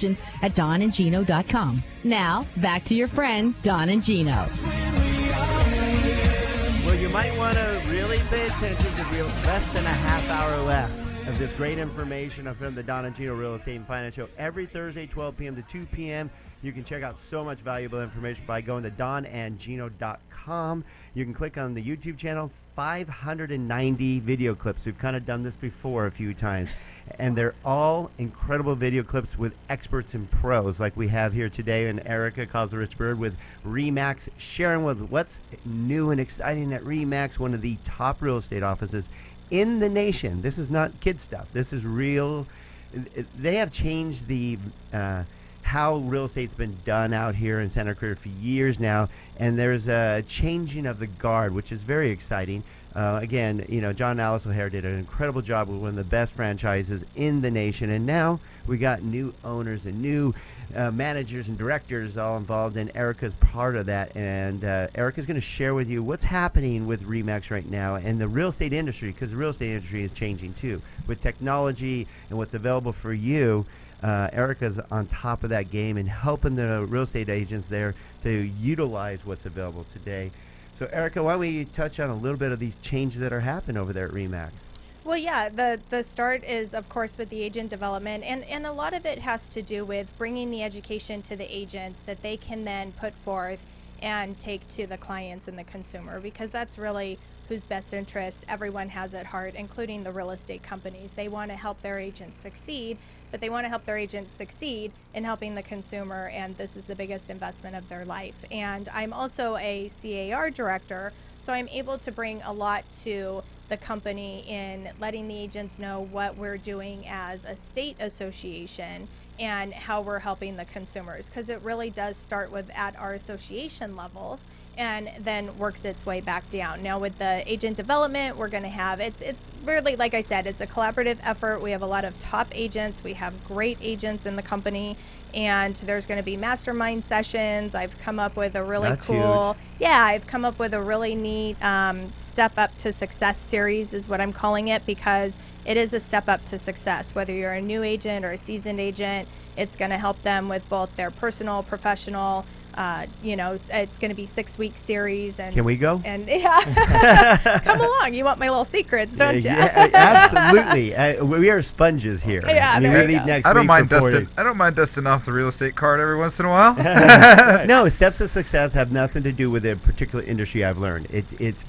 at donandgino.com. Now, back to your friends, Don and Gino. Well, you might want to really pay attention because we have less than a half hour left of this great information from the Don and Gino Real Estate and Finance Show. Every Thursday, 12 p.m. to 2 p.m. You can check out so much valuable information by going to donandgino.com. You can click on the YouTube channel, 590 video clips. We've kind of done this before a few times. And they're all incredible video clips with experts and pros like we have here today. And Erika calls the Rich Bird with RE/MAX, sharing with what's new and exciting at RE/MAX, one of the top real estate offices in the nation. This is not kid stuff. This is real. They have changed the how real estate's been done out here in Santa Cruz for years now, and there's a changing of the guard, which is very exciting. Again, you know, John and Alice O'Hare did an incredible job with one of the best franchises in the nation, and now we got new owners and new managers and directors all involved, and Erika's part of that. And Erika's going to share with you what's happening with RE/MAX right now and the real estate industry, because the real estate industry is changing too with technology and what's available for you. Erika's on top of that game and helping the real estate agents there to utilize what's available today. So, Erika, why don't we touch on a little bit of these changes that are happening over there at RE/MAX? Well, yeah, the start is, of course, with the agent development, and a lot of it has to do with bringing the education to the agents that they can then put forth and take to the clients and the consumer, because that's really whose best interest everyone has at heart, including the real estate companies. They want to help their agents succeed, but they want to help their agents succeed in helping the consumer, and this is the biggest investment of their life. And I'm also a CAR director, so I'm able to bring a lot to the company in letting the agents know what we're doing as a state association and how we're helping the consumers, because it really does start with at our association levels and then works its way back down. Now with the agent development, we're going to have, it's really, like I said, it's a collaborative effort. We have a lot of top agents. We have great agents in the company, and there's going to be mastermind sessions. I've come up with a really I've come up with a really neat Step Up to Success series is what I'm calling it, because it is a step up to success. Whether you're a new agent or a seasoned agent, it's going to help them with both their personal, professional. It's going to be 6-week series. And can we go? And yeah, come along. You want my little secrets, don't you? Yeah, absolutely. We are sponges here. Yeah, I mean, we leave next I don't week mind dusting off the real estate card every once in a while. No, steps of success have nothing to do with a particular industry. I've learned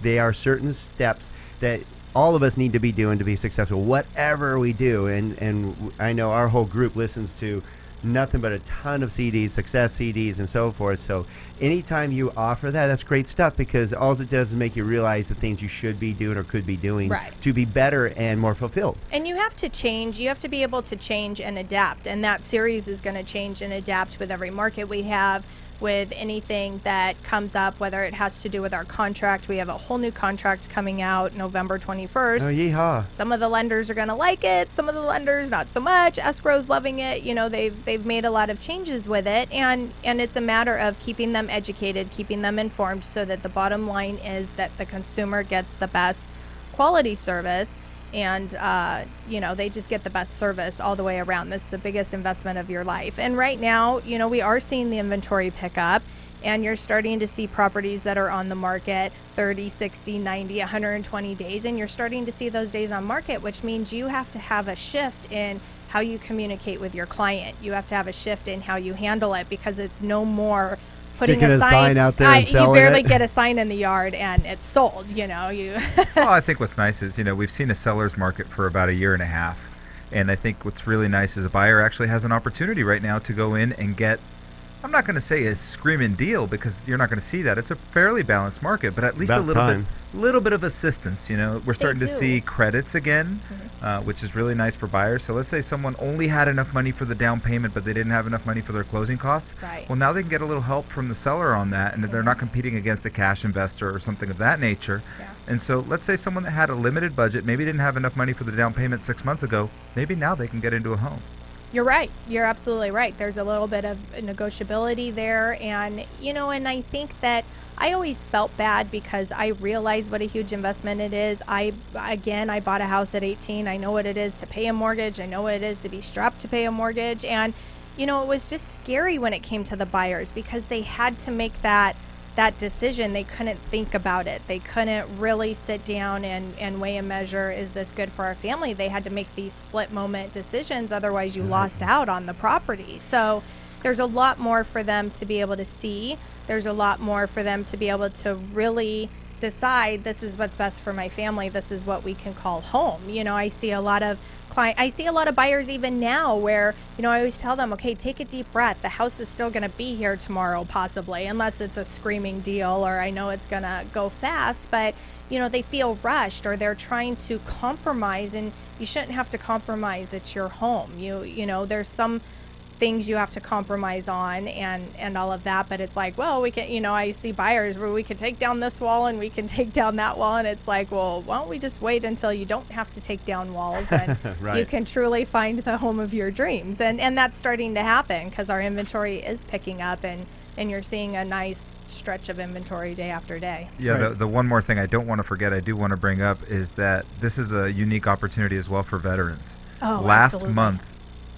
they are certain steps that all of us need to be doing to be successful, whatever we do. And I know our whole group listens to nothing but a ton of CDs, success CDs, and so forth. So anytime you offer that, that's great stuff, because all it does is make you realize the things you should be doing or could be doing to be better and more fulfilled. And you have to change. You have to be able to change and adapt. And that series is going to change and adapt with every market we have, with anything that comes up, whether it has to do with our contract. We have a whole new contract coming out November 21st. Oh, yeehaw. Some of the lenders are going to like it. Some of the lenders not so much. Escrow's loving it. You know, they've made a lot of changes with it. And it's a matter of keeping them educated, keeping them informed, so that the bottom line is that the consumer gets the best quality service. And, they just get the best service all the way around. This is the biggest investment of your life. And right now, we are seeing the inventory pick up, and you're starting to see properties that are on the market 30, 60, 90, 120 days. And you're starting to see those days on market, which means you have to have a shift in how you communicate with your client. You have to have a shift in how you handle it, because it's no more putting a sign out there and selling you barely it. get a sign in the yard and it's sold, Well, I think what's nice is, we've seen a seller's market for about a year and a half. And I think what's really nice is a buyer actually has an opportunity right now to go in and get, I'm not going to say a screaming deal, because you're not going to see that. It's a fairly balanced market, but at least a little bit of assistance. We're starting to see credits again, which is really nice for buyers. So let's say someone only had enough money for the down payment, but they didn't have enough money for their closing costs. Right. Well, now they can get a little help from the seller on that, and they're not competing against a cash investor or something of that nature. Yeah. And so let's say someone that had a limited budget, maybe didn't have enough money for the down payment 6 months ago, maybe now they can get into a home. You're right. You're absolutely right. There's a little bit of negotiability there. And, and I think that I always felt bad, because I realized what a huge investment it is. I bought a house at 18. I know what it is to pay a mortgage. I know what it is to be strapped to pay a mortgage. And it was just scary when it came to the buyers because they had to make that decision. They couldn't think about it. They couldn't really sit down and weigh and measure, is this good for our family? They had to make these split moment decisions. Otherwise, you lost out on the property. So there's a lot more for them to be able to see. There's a lot more for them to be able to really decide, this is what's best for my family. This is what we can call home. I see a lot of buyers even now where, I always tell them, okay, take a deep breath. The house is still going to be here tomorrow, possibly, unless it's a screaming deal or I know it's going to go fast. But, they feel rushed or they're trying to compromise, and you shouldn't have to compromise. It's your home. There's some things you have to compromise on and all of that, but it's like, well, we can, I see buyers where we can take down this wall and we can take down that wall, and it's like, well, why don't we just wait until you don't have to take down walls and right. You can truly find the home of your dreams, and that's starting to happen because our inventory is picking up, and you're seeing a nice stretch of inventory day after day. Yeah, Right. the one more thing I don't want to forget, I do want to bring up, is that this is a unique opportunity as well for veterans. Oh, Last absolutely. month,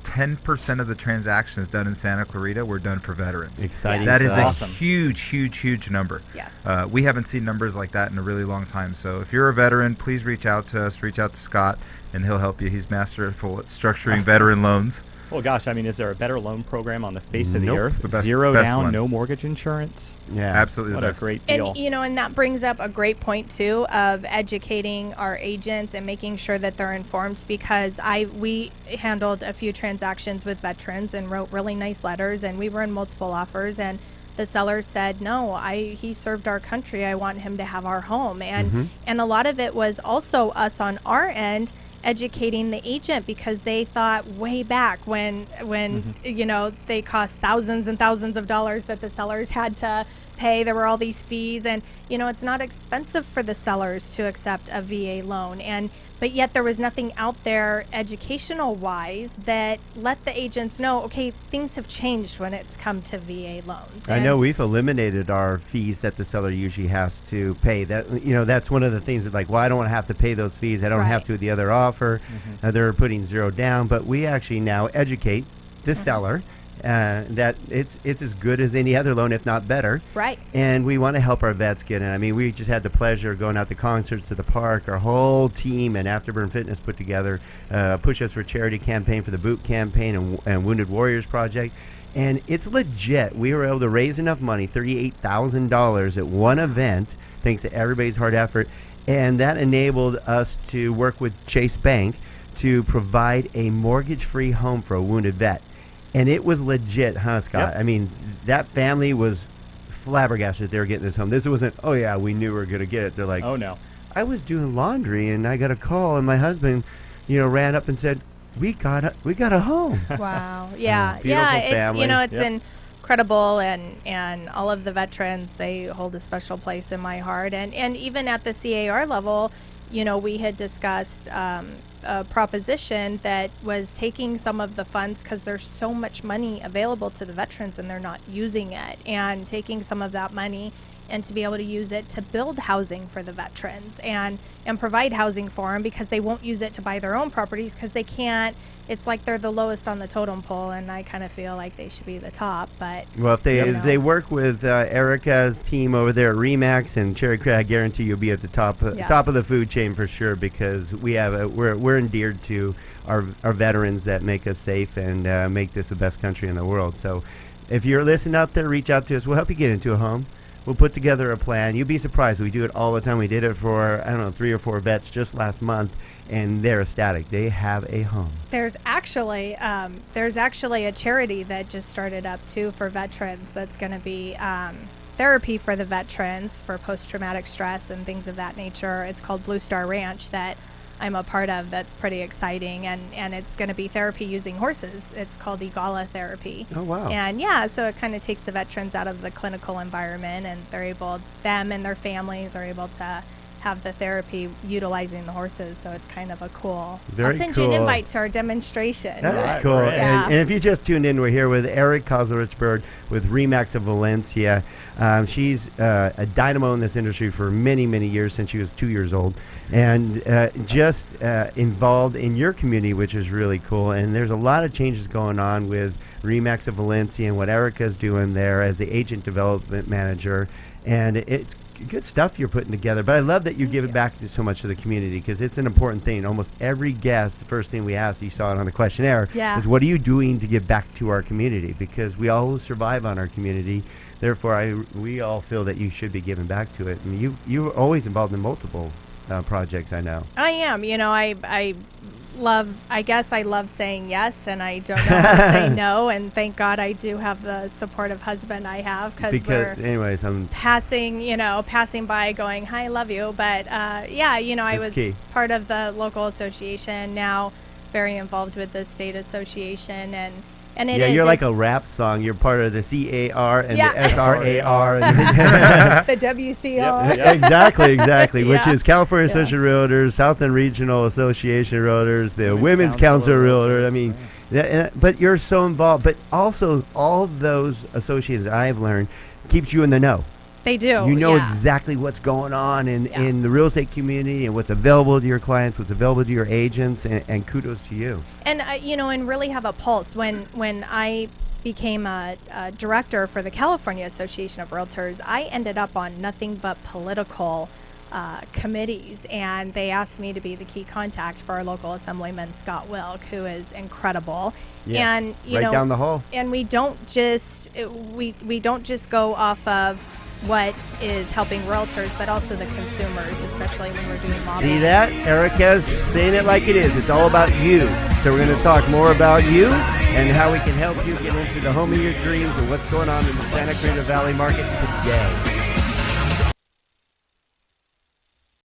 10% of the transactions done in Santa Clarita were done for veterans. Exciting. That is stuff. a huge number. Yes. We haven't seen numbers like that in a really long time. So if you're a veteran, please reach out to us. Reach out to Scott, and he'll help you. He's masterful at structuring veteran loans. Well, gosh, I mean, is there a better loan program on the face of the Nope. earth? The best- Zero best down, one. no mortgage insurance. Yeah. Absolutely What the a best. great deal. And that brings up a great point too of educating our agents and making sure that they're informed, because we handled a few transactions with veterans and wrote really nice letters, and we were in multiple offers, and the seller said, no, he served our country. I want him to have our home. And a lot of it was also us on our end educating the agent, because they thought way back when they cost thousands and thousands of dollars that the sellers had to pay. There were all these fees, and it's not expensive for the sellers to accept a VA loan, but yet there was nothing out there educational wise that let the agents know, okay, things have changed when it's come to VA loans. I know we've eliminated our fees that the seller usually has to pay. That's one of the things that, like, well, I don't want to have to pay those fees. I don't have Right. to with the other offer. They're putting zero down, but we actually now educate the seller that it's as good as any other loan, if not better. Right. And we want to help our vets get in. I mean, we just had the pleasure of going out to concerts, to the park. Our whole team and Afterburn Fitness put together Push Us for Charity campaign for the Boot campaign and Wounded Warriors Project. And it's legit. We were able to raise enough money, $38,000 at one event, thanks to everybody's hard effort. And that enabled us to work with Chase Bank to provide a mortgage-free home for a wounded vet. And it was legit, huh, Scott? Yep. I mean, that family was flabbergasted they were getting this home. This wasn't, oh, yeah, we knew we were going to get it. They're like, Oh, no. I was doing laundry, and I got a call, and my husband, ran up and said, we got a home. Wow. Yeah. Beautiful It's family. it's Yep. incredible, and all of the veterans, they hold a special place in my heart. And even at the CAR level, we had discussed a proposition that was taking some of the funds, because there's so much money available to the veterans and they're not using it, and taking some of that money and to be able to use it to build housing for the veterans and provide housing for them, because they won't use it to buy their own properties because they can't. It's like they're the lowest on the totem pole, and I kind of feel like they should be the top. But Well, if they work with Erika's team over there at Remax and Cherry Creek, I guarantee you'll be at the top Yes. top of the food chain for sure, because we're endeared to our veterans that make us safe and make this the best country in the world. So if you're listening out there, reach out to us. We'll help you get into a home. We'll put together a plan. You'd be surprised. We do it all the time. We did it for, 3 or 4 vets just last month, and they're ecstatic. They have a home. there's actually a charity that just started up too for veterans. That's going to be therapy for the veterans for post-traumatic stress and things of that nature. It's called Blue Star Ranch, that I'm a part of. That's pretty exciting, and it's going to be therapy using horses. It's called Egala therapy. Oh, wow. And so it kind of takes the veterans out of the clinical environment, and them and their families are able to have the therapy utilizing the horses. So it's kind of a cool. Very I'll send you an cool. invite to our demonstration. That's cool. Right. Yeah. And if you just tuned in, we're here with Eric Kozlerichberg with Remax of Valencia. She's a dynamo in this industry for many, many years, since she was 2 years old, and just involved in your community, which is really cool. And there's a lot of changes going on with Remax of Valencia and what Erica's doing there as the agent development manager. And it's good stuff you're putting together. But I love that you give it back to so much to the community, because it's an important thing. Almost every guest, the first thing we ask, you saw it on the questionnaire, is what are you doing to give back to our community? Because we all survive on our community. Therefore, we all feel that you should be giving back to it. And you're always involved in multiple projects, I know. I am. I guess I love saying yes, and I don't know how to say no. And thank God I do have the supportive husband I have, because anyways, I'm passing by going, hi, I love you. But I was key. part of the local association, now very involved with the state association, and you're like a rap song. You're part of the CAR and the SRAR. the WCR. Exactly. Which Yeah. is California Association of Realtors, Southern Regional Association of Realtors, the Women's Council of Realtors. I mean, but you're so involved. But also, all those associations I've learned keeps you in the know. They do. You know exactly what's going on in the real estate community, and what's available to your clients, what's available to your agents, and kudos to you. And and really have a pulse. When I became a director for the California Association of Realtors, I ended up on nothing but political committees, and they asked me to be the key contact for our local assemblyman Scott Wilk, who is incredible. Yes, And right down the hall. And we don't just we don't just go off of what is helping realtors, but also the consumers, especially when we're doing lobbying. See that? Erica's saying it like it is. It's all about you. So we're going to talk more about you and how we can help you get into the home of your dreams and what's going on in the Santa Cruz Valley market today.